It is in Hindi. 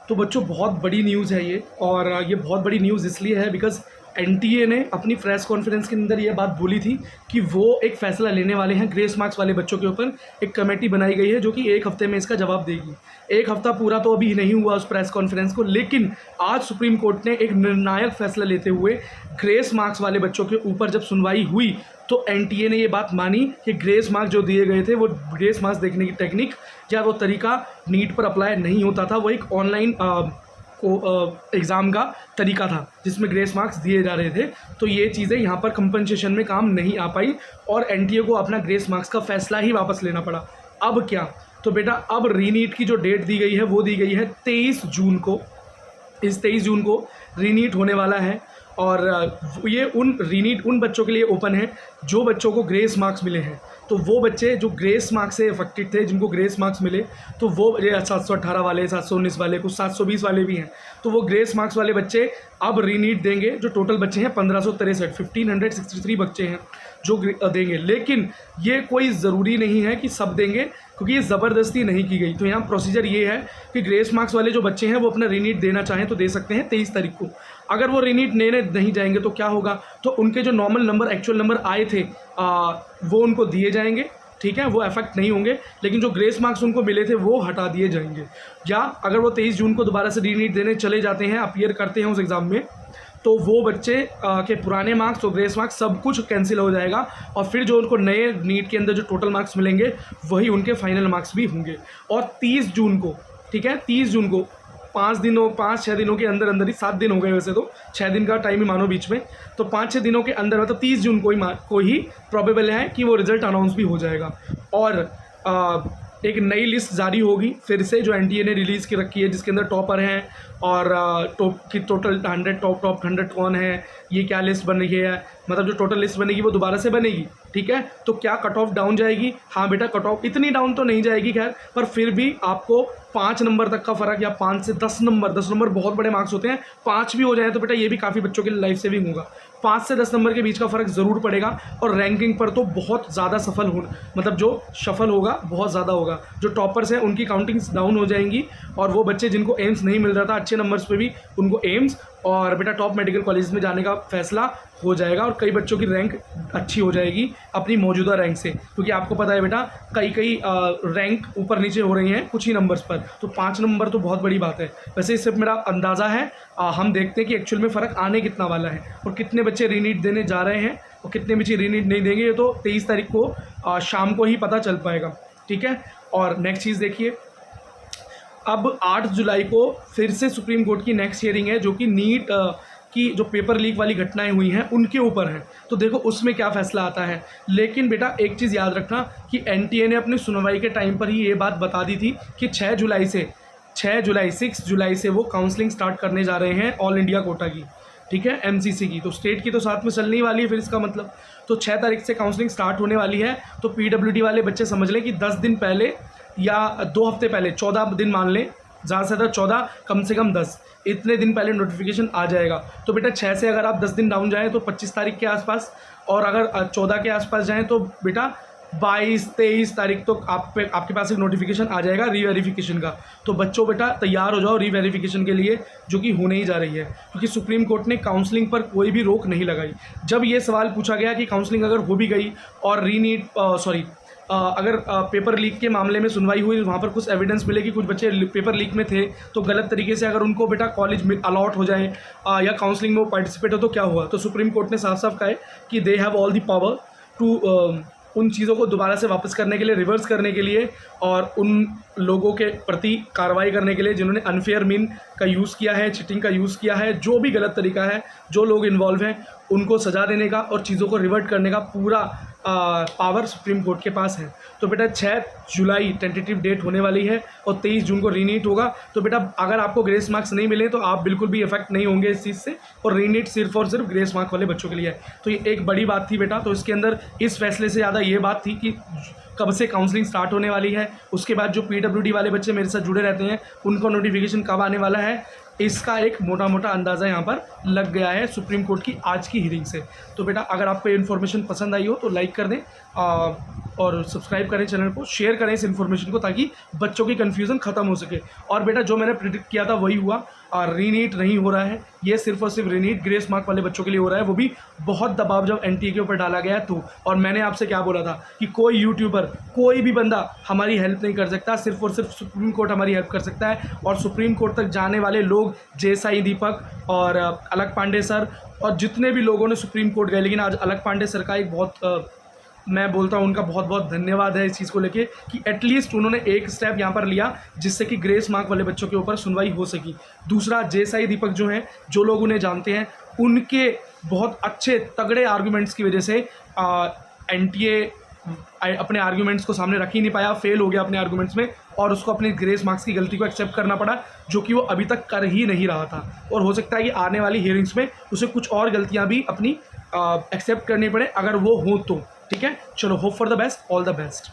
तो बच्चों बहुत बड़ी न्यूज़ है ये, और ये बहुत बड़ी न्यूज़ इसलिए है बिकॉज़ एनटीए ने अपनी प्रेस कॉन्फ्रेंस के अंदर ये बात बोली थी कि वो एक फ़ैसला लेने वाले हैं ग्रेस मार्क्स वाले बच्चों के ऊपर। एक कमेटी बनाई गई है जो कि 1 हफ़्ते में इसका जवाब देगी। 1 हफ़्ता पूरा तो अभी नहीं हुआ उस प्रेस कॉन्फ्रेंस को, लेकिन आज सुप्रीम कोर्ट ने एक निर्णायक फ़ैसला लेते हुए ग्रेस मार्क्स वाले बच्चों के ऊपर जब सुनवाई हुई तो एनटीए ने ये बात मानी कि ग्रेस मार्क्स जो दिए गए थे वो ग्रेस मार्क्स देखने की टेक्निक या वो तरीका नीट पर अप्लाई नहीं होता था, वो एक ऑनलाइन एग्ज़ाम का तरीका था जिसमें ग्रेस मार्क्स दिए जा रहे थे। तो ये चीज़ें यहाँ पर कंपनसेशन में काम नहीं आ पाई और एनटीए को अपना ग्रेस मार्क्स का फ़ैसला ही वापस लेना पड़ा। अब क्या, तो बेटा अब रीनीट की जो डेट दी गई है वो दी गई है 23 जून को। इस 23 जून को रीनीट होने वाला है और ये रीनीट उन बच्चों के लिए ओपन है जो बच्चों को ग्रेस मार्क्स मिले हैं। तो वो बच्चे जो ग्रेस मार्क्स से अफेक्टेड थे, जिनको ग्रेस मार्क्स मिले, तो वो 718 वाले, 719 वाले, कुछ 720 वाले भी हैं, तो वो ग्रेस मार्क्स वाले बच्चे अब रीनीट देंगे। जो टोटल बच्चे हैं 1563 बच्चे हैं जो देंगे। लेकिन ये कोई ज़रूरी नहीं है कि सब देंगे, क्योंकि ये ज़बरदस्ती नहीं की गई। तो यहाँ प्रोसीजर ये है कि ग्रेस मार्क्स वाले जो बच्चे हैं वो अपना रीनीट देना चाहें तो दे सकते हैं 23 तारीख को। अगर वो रीनीट लेने नहीं जाएंगे तो क्या होगा, तो उनके जो नॉर्मल नंबर, एक्चुअल नंबर आए थे वो उनको दिए जाएंगे, ठीक है, वो अफेक्ट नहीं होंगे, लेकिन जो ग्रेस मार्क्स उनको मिले थे वो हटा दिए जाएंगे। या अगर वो 23 जून को दोबारा से रीनीट देने चले जाते हैं, अपीयर करते हैं उस एग्ज़ाम में, तो वो बच्चे के पुराने मार्क्स, तो ग्रेस मार्क्स सब कुछ कैंसिल हो जाएगा और फिर जो उनको नए नीट के अंदर जो टोटल मार्क्स मिलेंगे वही उनके फाइनल मार्क्स भी होंगे। और 30 जून को, ठीक है, 30 जून को 5-6 दिनों के अंदर अंदर ही, 7 दिन हो गए वैसे तो, 6 दिन का टाइम ही मानो बीच में, तो 5-6 दिनों के अंदर, मतलब 30 जून को ही प्रोबेबल है कि वो रिज़ल्ट अनाउंस भी हो जाएगा। और एक नई लिस्ट जारी होगी फिर से जो एनटीए ने रिलीज़ की रखी है, जिसके अंदर टॉपर हैं और टॉप की टोटल 100 टॉप 100 कौन है, ये क्या लिस्ट बन रही है, मतलब जो टोटल लिस्ट बनेगी वो दोबारा से बनेगी, ठीक है। तो क्या कट ऑफ डाउन जाएगी? हाँ बेटा, कट ऑफ इतनी डाउन तो नहीं जाएगी खैर, पर फिर भी आपको 5 नंबर तक का फ़र्क, या 5 से 10 नंबर बहुत बड़े मार्क्स होते हैं, 5 भी हो जाए तो बेटा ये भी काफ़ी बच्चों के लिए लाइफ सेविंग होगा। 5 से 10 नंबर के बीच का फ़र्क ज़रूर पड़ेगा और रैंकिंग पर तो बहुत ज़्यादा मतलब जो सफल होगा बहुत ज़्यादा होगा। जो टॉपर्स हैं उनकी काउंटिंग्स डाउन हो जाएंगी और वो बच्चे जिनको एम्स नहीं मिल रहा था अच्छे नंबर्स पे भी, उनको एम्स और बेटा टॉप मेडिकल कॉलेज में जाने का फैसला हो जाएगा और कई बच्चों की रैंक अच्छी हो जाएगी अपनी मौजूदा रैंक से, क्योंकि आपको पता है बेटा कई रैंक ऊपर नीचे हो रही हैं कुछ ही नंबर्स पर, तो 5 नंबर तो बहुत बड़ी बात है। वैसे सिर्फ मेरा अंदाज़ा है, हम देखते हैं कि एक्चुअल में फ़र्क आने कितना वाला है और कितने बच्चे रीनीट देने जा रहे हैं और कितने बच्चे रीनीट नहीं देंगे, ये तो 23 तारीख को शाम को ही पता चल पाएगा, ठीक है। और नेक्स्ट चीज़ देखिए, अब 8 जुलाई को फिर से सुप्रीम कोर्ट की नेक्स्ट हियरिंग है जो कि नीट की जो पेपर लीक वाली घटनाएं हुई हैं उनके ऊपर है। तो देखो उसमें क्या फ़ैसला आता है। लेकिन बेटा एक चीज़ याद रखना कि एनटीए ने अपनी सुनवाई के टाइम पर ही ये बात बता दी थी कि 6 जुलाई से वो काउंसलिंग स्टार्ट करने जा रहे हैं ऑल इंडिया कोटा की, ठीक है, एमसीसी की। तो स्टेट की तो साथ में चलने वाली है फिर इसका मतलब, तो 6 तारीख से काउंसलिंग स्टार्ट होने वाली है। तो पीडब्ल्यूडी वाले बच्चे समझ लें कि 10 दिन पहले या 2 हफ्ते पहले, 14 दिन मान लें, ज़्यादा से ज़्यादा 14, कम से कम 10, इतने दिन पहले नोटिफिकेशन आ जाएगा। तो बेटा 6 से अगर आप 10 दिन डाउन जाएँ तो 25 तारीख के आसपास, और अगर 14 के आसपास जाएँ तो बेटा 22-23 तारीख तक आपके पास एक नोटिफिकेशन आ जाएगा रीवेरिफिकेशन का। तो बच्चों बेटा तैयार हो जाओ रीवेरिफिकेशन के लिए, जो कि होने ही जा रही है, क्योंकि सुप्रीम कोर्ट ने काउंसलिंग पर कोई भी रोक नहीं लगाई। जब ये सवाल पूछा गया कि काउंसलिंग अगर हो भी गई और अगर पेपर लीक के मामले में सुनवाई हुई, वहाँ पर कुछ एविडेंस मिले कि कुछ बच्चे पेपर लीक में थे, तो गलत तरीके से अगर उनको बेटा कॉलेज में अलॉट हो जाए या काउंसलिंग में वो पार्टिसिपेट हो तो क्या हुआ, तो सुप्रीम कोर्ट ने साफ साफ कहा है कि they have all the power to उन चीज़ों को दोबारा से वापस करने के लिए, रिवर्स करने के लिए, और उन लोगों के प्रति कार्रवाई करने के लिए जिन्होंने अनफेयर मीन का यूज़ किया है, चीटिंग का यूज़ किया है, जो भी गलत तरीका है, जो लोग इन्वॉल्व हैं उनको सज़ा देने का और चीज़ों को रिवर्ट करने का पूरा पावर सुप्रीम कोर्ट के पास है। तो बेटा 6 जुलाई टेंटेटिव डेट होने वाली है और 23 जून को रीनीट होगा। तो बेटा अगर आपको ग्रेस मार्क्स नहीं मिले तो आप बिल्कुल भी इफेक्ट नहीं होंगे इस चीज़ से, और रीनीट सिर्फ और सिर्फ ग्रेस मार्क वाले बच्चों के लिए है। तो ये एक बड़ी बात थी बेटा। तो इसके अंदर इस फैसले से ज़्यादा ये बात थी कि कब से काउंसलिंग स्टार्ट होने वाली है, उसके बाद जो पीडब्ल्यूडी वाले बच्चे मेरे साथ जुड़े रहते हैं उनको नोटिफिकेशन कब आने वाला है, इसका एक मोटा मोटा अंदाज़ा यहाँ पर लग गया है सुप्रीम कोर्ट की आज की हियरिंग से। तो बेटा अगर आपको ये इन्फॉर्मेशन पसंद आई हो तो लाइक कर दें, और सब्सक्राइब करें चैनल को, शेयर करें इस इन्फॉर्मेशन को, ताकि बच्चों की कन्फ्यूज़न ख़त्म हो सके। और बेटा जो मैंने प्रिडिक्ट किया था वही हुआ, और रीनीट नहीं हो रहा है, ये सिर्फ और सिर्फ रीनीट ग्रेस मार्क वाले बच्चों के लिए हो रहा है, वो भी बहुत दबाव जब एनटीए के ऊपर डाला गया तो। और मैंने आपसे क्या बोला था कि कोई यूट्यूबर, कोई भी बंदा हमारी हेल्प नहीं कर सकता, सिर्फ और सिर्फ सुप्रीम कोर्ट हमारी हेल्प कर सकता है। और सुप्रीम कोर्ट तक जाने वाले लोग जय साई दीपक और अलक पांडे सर और जितने भी लोगों ने सुप्रीम कोर्ट गए, लेकिन आज अलक पांडे सर का एक बहुत मैं बोलता हूँ उनका बहुत बहुत धन्यवाद है इस चीज़ को लेके कि एटलीस्ट उन्होंने एक स्टेप यहाँ पर लिया जिससे कि ग्रेस मार्क वाले बच्चों के ऊपर सुनवाई हो सकी। दूसरा, जय साई दीपक जो हैं, जो लोग उन्हें जानते हैं, उनके बहुत अच्छे तगड़े आर्गूमेंट्स की वजह से एनटीए अपने आर्गूमेंट्स को सामने रख ही नहीं पाया, फेल हो गया अपने आर्गूमेंट्स में, और उसको अपने ग्रेस मार्क्स की गलती को एक्सेप्ट करना पड़ा, जो कि वो अभी तक कर ही नहीं रहा था। और हो सकता है कि आने वाली हियरिंग्स में उसे कुछ और गलतियाँ भी अपनी एक्सेप्ट करनी पड़े, अगर वो हों तो। ठीक है, चलो, hope for the best, all the best.